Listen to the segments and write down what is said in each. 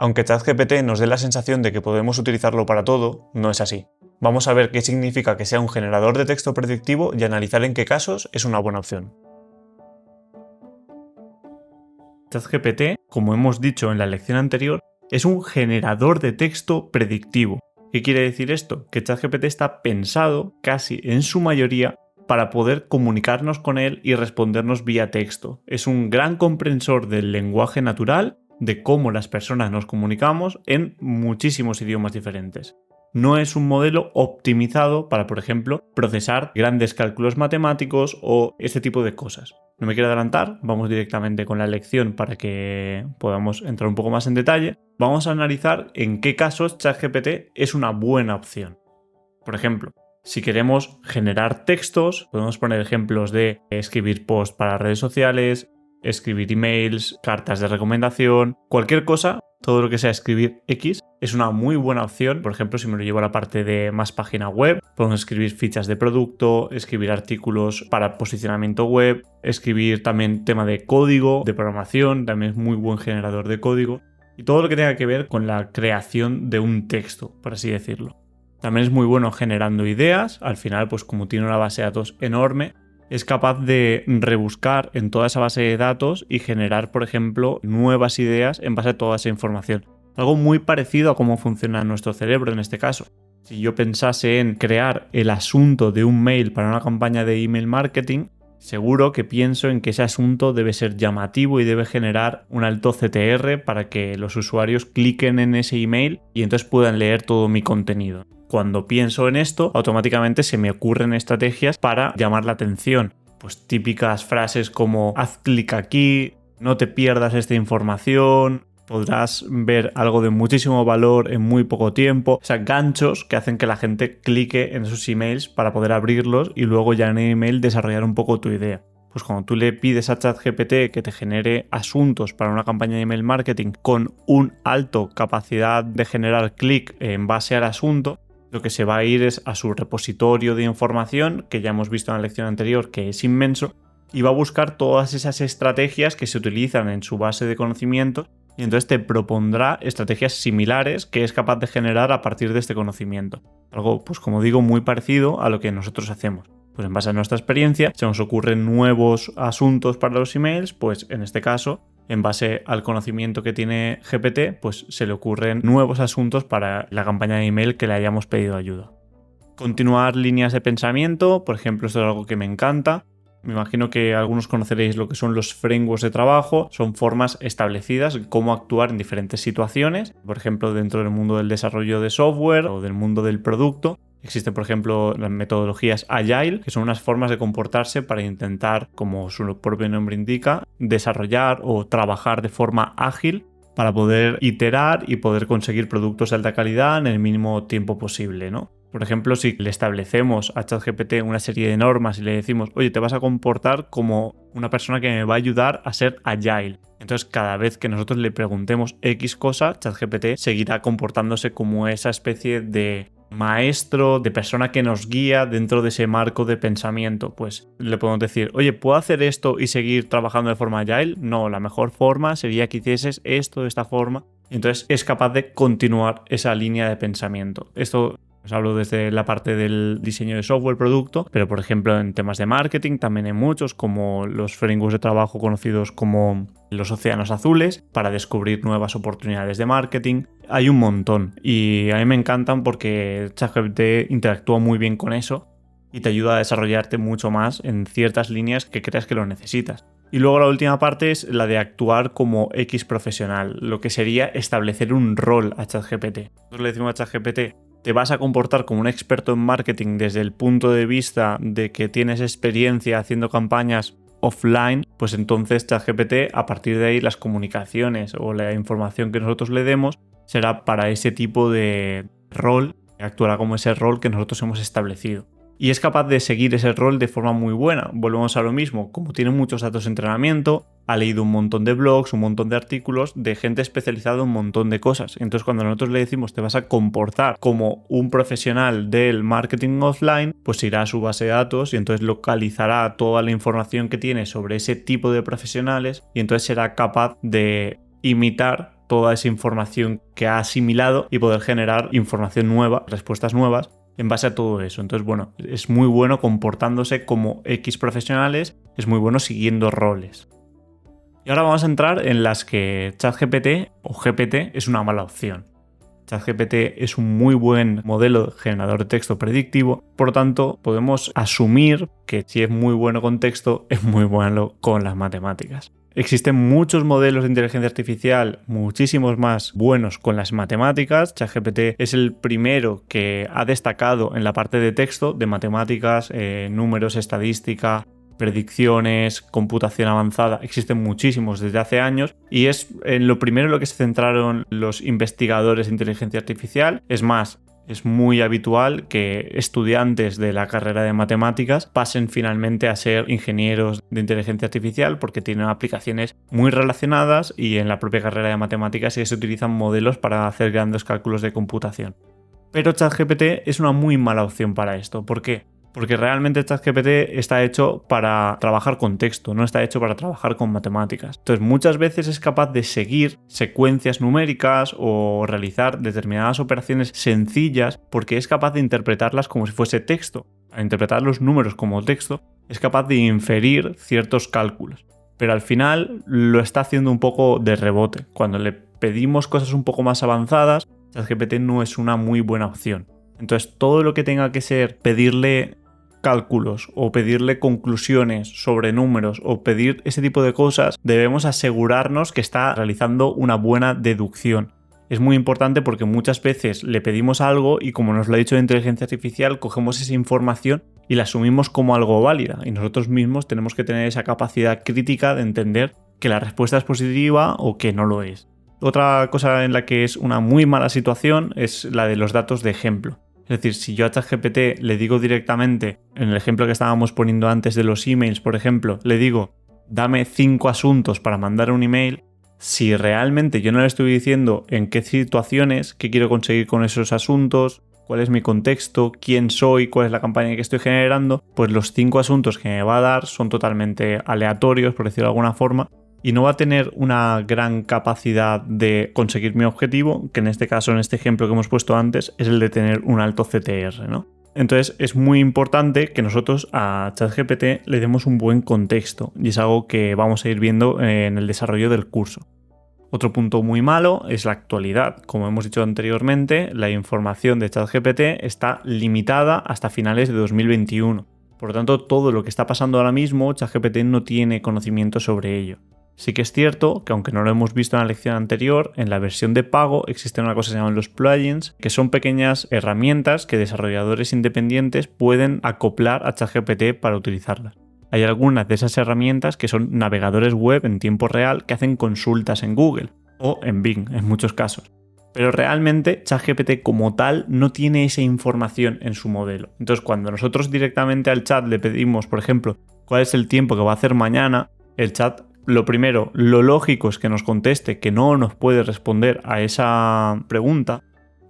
Aunque ChatGPT nos dé la sensación de que podemos utilizarlo para todo, no es así. Vamos a ver qué significa que sea un generador de texto predictivo y analizar en qué casos es una buena opción. ChatGPT, como hemos dicho en la lección anterior, es un generador de texto predictivo. ¿Qué quiere decir esto? Que ChatGPT está pensado, casi en su mayoría, para poder comunicarnos con él y respondernos vía texto. Es un gran comprensor del lenguaje natural, de cómo las personas nos comunicamos en muchísimos idiomas diferentes. No es un modelo optimizado para, por ejemplo, procesar grandes cálculos matemáticos o este tipo de cosas. No me quiero adelantar, vamos directamente con la lección para que podamos entrar un poco más en detalle. Vamos a analizar en qué casos ChatGPT es una buena opción. Por ejemplo, si queremos generar textos, podemos poner ejemplos de escribir posts para redes sociales, escribir emails, cartas de recomendación, cualquier cosa, todo lo que sea escribir X es una muy buena opción. Por ejemplo, si me lo llevo a la parte de más página web, podemos escribir fichas de producto, escribir artículos para posicionamiento web, escribir también tema de código, de programación, también es muy buen generador de código y todo lo que tenga que ver con la creación de un texto, por así decirlo. También es muy bueno generando ideas, al final pues como tiene una base de datos enorme, es capaz de rebuscar en toda esa base de datos y generar, por ejemplo, nuevas ideas en base a toda esa información. Algo muy parecido a cómo funciona nuestro cerebro en este caso. Si yo pensase en crear el asunto de un mail para una campaña de email marketing, seguro que pienso en que ese asunto debe ser llamativo y debe generar un alto CTR para que los usuarios cliquen en ese email y entonces puedan leer todo mi contenido. Cuando pienso en esto, automáticamente se me ocurren estrategias para llamar la atención. Pues típicas frases como haz clic aquí, no te pierdas esta información, podrás ver algo de muchísimo valor en muy poco tiempo. O sea, ganchos que hacen que la gente clique en esos emails para poder abrirlos y luego ya en el email desarrollar un poco tu idea. Pues cuando tú le pides a ChatGPT que te genere asuntos para una campaña de email marketing con un alto capacidad de generar clic en base al asunto, lo que se va a ir es a su repositorio de información, que ya hemos visto en la lección anterior que es inmenso, y va a buscar todas esas estrategias que se utilizan en su base de conocimientos y entonces te propondrá estrategias similares que es capaz de generar a partir de este conocimiento. Algo, pues como digo, muy parecido a lo que nosotros hacemos. Pues en base a nuestra experiencia, se nos ocurren nuevos asuntos para los emails, pues en este caso, en base al conocimiento que tiene GPT, pues se le ocurren nuevos asuntos para la campaña de email que le hayamos pedido ayuda. Continuar líneas de pensamiento, por ejemplo, esto es algo que me encanta. Me imagino que algunos conoceréis lo que son los frameworks de trabajo, son formas establecidas de cómo actuar en diferentes situaciones, por ejemplo, dentro del mundo del desarrollo de software o del mundo del producto. Existen, por ejemplo, las metodologías Agile, que son unas formas de comportarse para intentar, como su propio nombre indica, desarrollar o trabajar de forma ágil para poder iterar y poder conseguir productos de alta calidad en el mínimo tiempo posible, ¿no? Por ejemplo, si le establecemos a ChatGPT una serie de normas y le decimos, oye, te vas a comportar como una persona que me va a ayudar a ser agile. Entonces, cada vez que nosotros le preguntemos X cosa, ChatGPT seguirá comportándose como esa especie de maestro, de persona que nos guía dentro de ese marco de pensamiento. Pues le podemos decir, oye, ¿puedo hacer esto y seguir trabajando de forma agile? No, la mejor forma sería que hicieses esto de esta forma. Y entonces es capaz de continuar esa línea de pensamiento. Esto os hablo desde la parte del diseño de software, producto, pero por ejemplo en temas de marketing también hay muchos, como los frameworks de trabajo conocidos como los océanos azules, para descubrir nuevas oportunidades de marketing. Hay un montón y a mí me encantan porque ChatGPT interactúa muy bien con eso y te ayuda a desarrollarte mucho más en ciertas líneas que creas que lo necesitas. Y luego la última parte es la de actuar como X profesional, lo que sería establecer un rol a ChatGPT. Nosotros le decimos a ChatGPT, te vas a comportar como un experto en marketing desde el punto de vista de que tienes experiencia haciendo campañas offline, pues entonces ChatGPT, a partir de ahí las comunicaciones o la información que nosotros le demos será para ese tipo de rol, actuará como ese rol que nosotros hemos establecido. Y es capaz de seguir ese rol de forma muy buena. Volvemos a lo mismo, como tiene muchos datos de entrenamiento, ha leído un montón de blogs, un montón de artículos de gente especializada en un montón de cosas. Entonces cuando nosotros le decimos te vas a comportar como un profesional del marketing offline, pues irá a su base de datos y entonces localizará toda la información que tiene sobre ese tipo de profesionales y entonces será capaz de imitar toda esa información que ha asimilado y poder generar información nueva, respuestas nuevas en base a todo eso. Entonces, bueno, es muy bueno comportándose como X profesionales, es muy bueno siguiendo roles. Y ahora vamos a entrar en las que ChatGPT o GPT es una mala opción. ChatGPT es un muy buen modelo generador de texto predictivo, por lo tanto podemos asumir que si es muy bueno con texto, es muy bueno con las matemáticas. Existen muchos modelos de inteligencia artificial, muchísimos más buenos con las matemáticas. ChatGPT es el primero que ha destacado en la parte de texto, de matemáticas, números, estadística, predicciones, computación avanzada. Existen muchísimos desde hace años y es en lo primero en lo que se centraron los investigadores de inteligencia artificial. Es más, es muy habitual que estudiantes de la carrera de matemáticas pasen finalmente a ser ingenieros de inteligencia artificial porque tienen aplicaciones muy relacionadas y en la propia carrera de matemáticas sí se utilizan modelos para hacer grandes cálculos de computación. Pero ChatGPT es una muy mala opción para esto. ¿Por qué? Porque realmente ChatGPT está hecho para trabajar con texto, no está hecho para trabajar con matemáticas. Entonces muchas veces es capaz de seguir secuencias numéricas o realizar determinadas operaciones sencillas porque es capaz de interpretarlas como si fuese texto. Al interpretar los números como texto, es capaz de inferir ciertos cálculos. Pero al final lo está haciendo un poco de rebote. Cuando le pedimos cosas un poco más avanzadas, ChatGPT no es una muy buena opción. Entonces todo lo que tenga que ser pedirle cálculos o pedirle conclusiones sobre números o pedir ese tipo de cosas, debemos asegurarnos que está realizando una buena deducción. Es muy importante porque muchas veces le pedimos algo y como nos lo ha dicho la inteligencia artificial, cogemos esa información y la asumimos como algo válida y nosotros mismos tenemos que tener esa capacidad crítica de entender que la respuesta es positiva o que no lo es. Otra cosa en la que es una muy mala situación es la de los datos de ejemplo. Es decir, si yo a ChatGPT le digo directamente, en el ejemplo que estábamos poniendo antes de los emails, por ejemplo, le digo, dame 5 asuntos para mandar un email, si realmente yo no le estoy diciendo en qué situaciones, qué quiero conseguir con esos asuntos, cuál es mi contexto, quién soy, cuál es la campaña que estoy generando, pues los 5 asuntos que me va a dar son totalmente aleatorios, por decirlo de alguna forma, y no va a tener una gran capacidad de conseguir mi objetivo, que en este caso, en este ejemplo que hemos puesto antes, es el de tener un alto CTR, ¿no? Entonces es muy importante que nosotros a ChatGPT le demos un buen contexto y es algo que vamos a ir viendo en el desarrollo del curso. Otro punto muy malo es la actualidad. Como hemos dicho anteriormente, la información de ChatGPT está limitada hasta finales de 2021. Por lo tanto, todo lo que está pasando ahora mismo, ChatGPT no tiene conocimiento sobre ello. Sí que es cierto que aunque no lo hemos visto en la lección anterior, en la versión de pago existe una cosa que se llaman los plugins, que son pequeñas herramientas que desarrolladores independientes pueden acoplar a ChatGPT para utilizarlas. Hay algunas de esas herramientas que son navegadores web en tiempo real que hacen consultas en Google o en Bing en muchos casos. Pero realmente ChatGPT como tal no tiene esa información en su modelo. Entonces cuando nosotros directamente al chat le pedimos, por ejemplo, cuál es el tiempo que va a hacer mañana, el chat lo primero, lo lógico es que nos conteste que no nos puede responder a esa pregunta,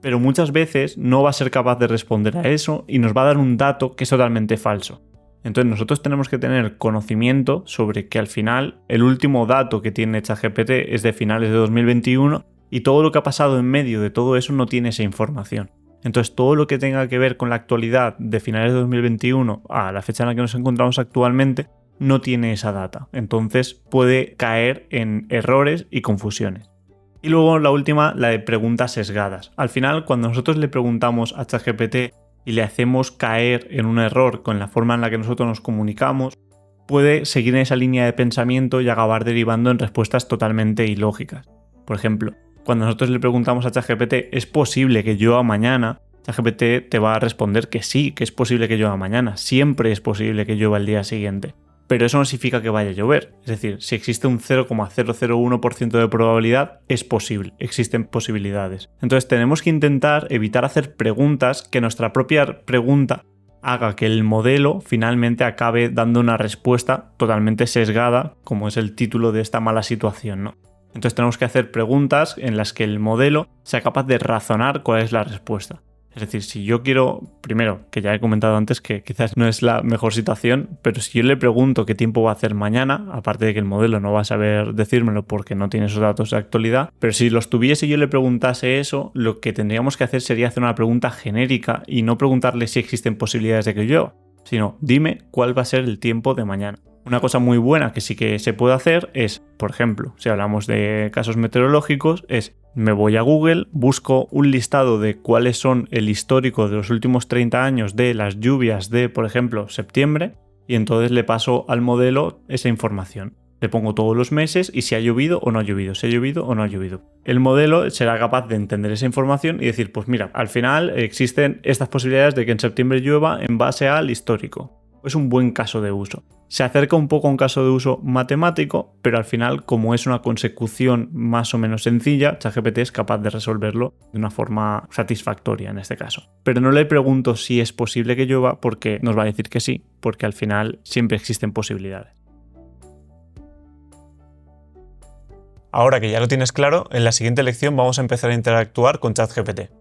pero muchas veces no va a ser capaz de responder a eso y nos va a dar un dato que es totalmente falso. Entonces nosotros tenemos que tener conocimiento sobre que al final el último dato que tiene ChatGPT es de finales de 2021 y todo lo que ha pasado en medio de todo eso no tiene esa información. Entonces todo lo que tenga que ver con la actualidad de finales de 2021 a la fecha en la que nos encontramos actualmente no tiene esa data, entonces puede caer en errores y confusiones. Y luego la última, la de preguntas sesgadas. Al final, cuando nosotros le preguntamos a ChatGPT y le hacemos caer en un error con la forma en la que nosotros nos comunicamos, puede seguir en esa línea de pensamiento y acabar derivando en respuestas totalmente ilógicas. Por ejemplo, cuando nosotros le preguntamos a ChatGPT, ¿es posible que llueva mañana? ChatGPT te va a responder que sí, que es posible que llueva mañana. Siempre es posible que llueva el día siguiente. Pero eso no significa que vaya a llover. Es decir, si existe un 0,001% de probabilidad, es posible, existen posibilidades. Entonces tenemos que intentar evitar hacer preguntas que nuestra propia pregunta haga que el modelo finalmente acabe dando una respuesta totalmente sesgada, como es el título de esta mala situación, ¿no? Entonces tenemos que hacer preguntas en las que el modelo sea capaz de razonar cuál es la respuesta. Es Es decir, si yo quiero, primero, que ya he comentado antes que quizás no es la mejor situación, pero si yo le pregunto qué tiempo va a hacer mañana, aparte de que el modelo no va a saber decírmelo porque no tiene esos datos de actualidad, pero si los tuviese y yo le preguntase eso, lo que tendríamos que hacer sería hacer una pregunta genérica y no preguntarle si existen posibilidades de que llueva, sino dime cuál va a ser el tiempo de mañana. Una cosa muy buena que sí que se puede hacer es, por ejemplo, si hablamos de casos meteorológicos, es me voy a Google, busco un listado de cuáles son el histórico de los últimos 30 años de las lluvias de, por ejemplo, septiembre, y entonces le paso al modelo esa información. Le pongo todos los meses y si ha llovido o no ha llovido, si ha llovido o no ha llovido. El modelo será capaz de entender esa información y decir, pues mira, al final existen estas posibilidades de que en septiembre llueva en base al histórico. Es un buen caso de uso. Se acerca un poco a un caso de uso matemático, pero al final, como es una consecución más o menos sencilla, ChatGPT es capaz de resolverlo de una forma satisfactoria en este caso. Pero no le pregunto si es posible que llueva porque nos va a decir que sí, porque al final siempre existen posibilidades. Ahora que ya lo tienes claro, en la siguiente lección vamos a empezar a interactuar con ChatGPT.